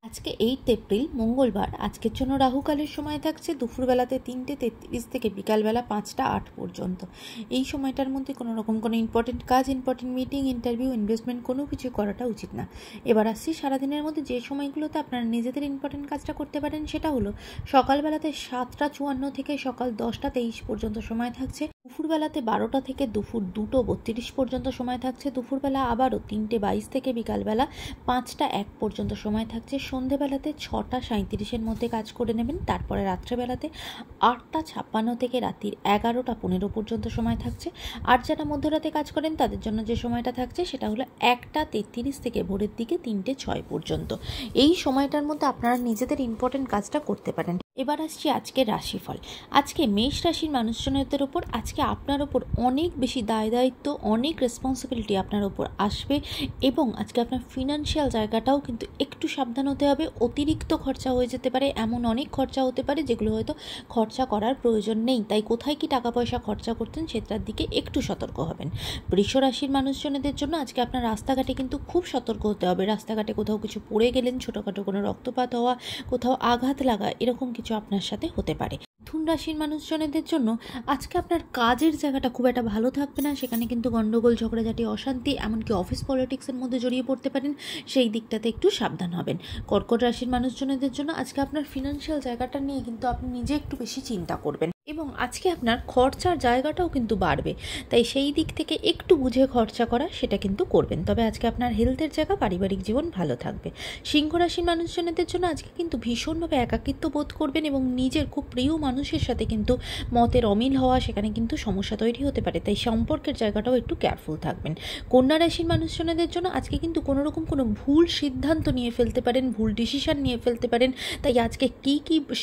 আজকে 8 এপ্রিল মঙ্গলবার। আজকের জন্য রাহুকালের সময় থাকছে দুপুরবেলাতে 3:33 থেকে বিকালবেলা 5টা 8 পর্যন্ত। এই সময়টার মধ্যে কোনো রকম কোনো ইম্পর্টেন্ট কাজ, ইম্পর্টেন্ট মিটিং, ইন্টারভিউ, ইনভেস্টমেন্ট কোনো কিছু করাটা উচিত না। এবার আসছি সারাদিনের মধ্যে যে সময়গুলোতে আপনারা নিজেদের ইম্পর্টেন্ট কাজটা করতে পারেন সেটা হলো সকালবেলাতে 7টা 54 থেকে সকাল 10টা 23 পর্যন্ত সময় থাকছে। দুপুরবেলাতে 12টা থেকে দুপুর 2:32 পর্যন্ত সময় থাকছে। দুপুরবেলা আবারও 3:22 থেকে বিকালবেলা 5টা 1 পর্যন্ত সময় থাকছে। সন্ধেবেলাতে 6টা 37-এর মধ্যে কাজ করে নেবেন। তারপরে রাত্রেবেলাতে 8টা 56 থেকে রাত্রির 11টা 15 পর্যন্ত সময় থাকছে। আর যারা মধ্যরাতে কাজ করেন তাদের জন্য যে সময়টা থাকছে সেটা হলো 1টা 33 থেকে ভোরের দিকে 3টে 6 পর্যন্ত। এই সময়টার মধ্যে আপনারা নিজেদের ইম্পর্টেন্ট কাজটা করতে পারেন। এবার আসছি আজকের রাশিফল। আজকে মেষ রাশির মানুষজনদের ওপর আজকে আপনার ওপর অনেক বেশি দায়িত্ব, অনেক রেসপন্সিবিলিটি আপনার ওপর আসবে এবং আজকে আপনার ফিনান্সিয়াল জায়গাটাও কিন্তু একটু সাবধান হতে হবে। অতিরিক্ত খরচা হয়ে যেতে পারে, এমন অনেক খরচা হতে পারে যেগুলো হয়তো খরচা করার প্রয়োজন নেই। তাই কোথায় কি টাকা পয়সা খরচা করতেন সেটার দিকে একটু সতর্ক হবেন। বৃষ রাশির মানুষজনদের জন্য আজকে আপনার রাস্তাঘাটে কিন্তু খুব সতর্ক হতে হবে। রাস্তাঘাটে কোথাও কিছু পড়ে গেলেন, ছোটোখাটো কোনো রক্তপাত হওয়া, কোথাও আঘাত লাগা, এরকম কিছু আপনার সাথে হতে পারে। মিথুন রাশির মানুষজনদের জন্য আজকে আপনার কাজের জায়গাটা খুব একটা ভালো থাকবে না। সেখানে কিন্তু গন্ডগোল, ঝগড়াঝাটি, অশান্তি, এমনকি অফিস পলিটিক্সের মধ্যে জড়িয়ে পড়তে পারেন। সেই দিকটাতে একটু সাবধান হবেন। কর্কট রাশির মানুষজনদের জন্য আজকে আপনার ফিনান্সিয়াল জায়গাটা নিয়ে কিন্তু আপনি নিজে একটু বেশি চিন্তা করবেন এবং আজকে আপনার খরচার জায়গাটাও কিন্তু বাড়বে। তাই সেই দিক থেকে একটু বুঝে খরচা করা সেটা কিন্তু করবেন। তবে আজকে আপনার হেলথের জায়গা, পারিবারিক জীবন ভালো থাকবে। সিংহ রাশির মানুষজনদের জন্য আজকে কিন্তু ভীষণভাবে একাকিত্ব বোধ করবেন এবং নিজের খুব প্রিয় মানুষের সাথে কিন্তু মতের অমিল হওয়া, সেখানে কিন্তু সমস্যা তৈরি হতে পারে। তাই সম্পর্কের জায়গাটাও একটু কেয়ারফুল থাকবেন। কন্যা রাশির মানুষজনদের জন্য আজকে কিন্তু কোনো রকম কোনো ভুল সিদ্ধান্ত নিয়ে ফেলতে পারেন, ভুল ডিসিশন নিয়ে ফেলতে পারেন। তাই আজকে কি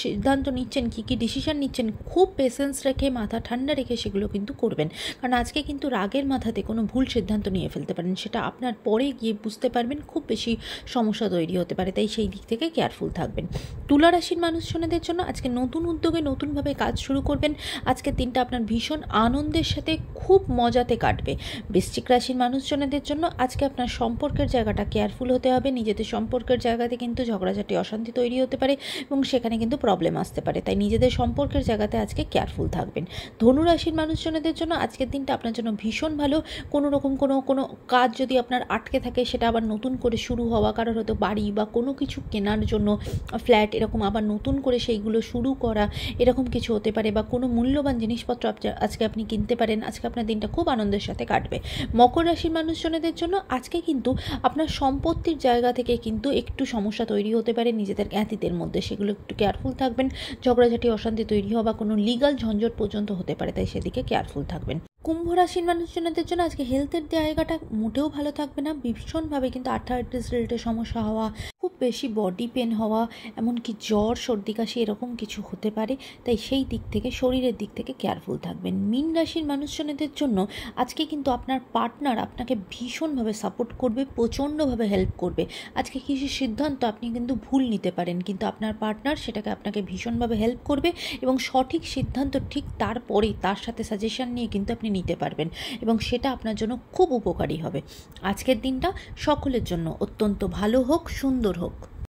সিদ্ধান্ত নিচ্ছেন, কি ডিসিশন নিচ্ছেন, খুব পেশেন্স রেখে, মাথা ঠান্ডা রেখে সেগুলো কিন্তু করবেন। কারণ আজকে কিন্তু রাগের মাথাতে কোনো ভুল সিদ্ধান্ত নিয়ে ফেলতে পারেন, সেটা আপনার পরে গিয়ে বুঝতে পারবেন খুব বেশি সমস্যা তৈরি হতে পারে। তাই সেই দিক থেকে কেয়ারফুল থাকবেন। তুলা রাশির মানুষজনদের জন্য আজকে নতুন উদ্যোগে নতুনভাবে কাজ শুরু করবেন। আজকের দিনটা আপনার ভীষণ আনন্দের সাথে খুব মজাতে কাটবে। বৃশ্চিক রাশির মানুষজনদের জন্য আজকে আপনার সম্পর্কের জায়গাটা কেয়ারফুল হতে হবে। নিজেদের সম্পর্কের জায়গাতে কিন্তু ঝগড়াঝাটি, অশান্তি তৈরি হতে পারে এবং সেখানে কিন্তু প্রবলেম আসতে পারে। তাই নিজেদের সম্পর্কের জায়গাতে আজকে কেয়ারফুল থাকবেন। ধনু রাশির মানুষজনদের জন্য আজকের দিনটা আপনার জন্য ভীষণ ভালো। কোনো রকম কোনো কাজ যদি আপনার আটকে থাকে সেটা আবার নতুন করে শুরু হওয়া, কারোর হয়তো বাড়ি বা কোনো কিছু কেনার জন্য, ফ্ল্যাট, এরকম আবার নতুন করে সেইগুলো শুরু করা, এরকম কিছু হতে পারে। বা কোনো মূল্যবান জিনিসপত্র আজকে আপনি কিনতে পারেন। আজকে আপনার দিনটা খুব আনন্দের সাথে কাটবে। মকর রাশির মানুষজনদের জন্য আজকে কিন্তু আপনার সম্পত্তির জায়গা থেকে কিন্তু একটু সমস্যা তৈরি হতে পারে নিজেদের জ্ঞাতিদের মধ্যে, সেগুলো একটু কেয়ারফুল থাকবেন। ঝগড়াঝাটি, অশান্তি তৈরি হওয়া বা কোনো লিগাল ঝঞ্ঝট পর্যন্ত হতে পারে, তাই সেদিকে কেয়ারফুল থাকবেন। কুম্ভ রাশির মানুষজনদের জন্য আজকে হেলথের জায়গাটা মোটেও ভালো থাকবে না। ভীষণভাবে কিন্তু আর্থারাইটিস রিলেটেড সমস্যা হওয়া, খুব বেশি বডি পেন হওয়া, এমনকি জ্বর, সর্দি, কাশি এরকম কিছু হতে পারে। তাই সেই দিক থেকে, শরীরের দিক থেকে কেয়ারফুল থাকবেন। মীন রাশির মানুষজনদের জন্য আজকে কিন্তু আপনার পার্টনার আপনাকে ভীষণভাবে সাপোর্ট করবে, প্রচণ্ডভাবে হেল্প করবে। আজকে কিছু সিদ্ধান্ত আপনি কিন্তু ভুল নিতে পারেন, কিন্তু আপনার পার্টনার সেটাকে আপনাকে ভীষণভাবে হেল্প করবে এবং সঠিক সিদ্ধান্ত ঠিক তারপরেই তার সাথে সাজেশন নিয়ে কিন্তু আপনি নিতে পারবেন এবং সেটা আপনার জন্য খুব উপকারী হবে। আজকের দিনটা সকলের জন্য অত্যন্ত ভালো হোক, সুন্দর হোক।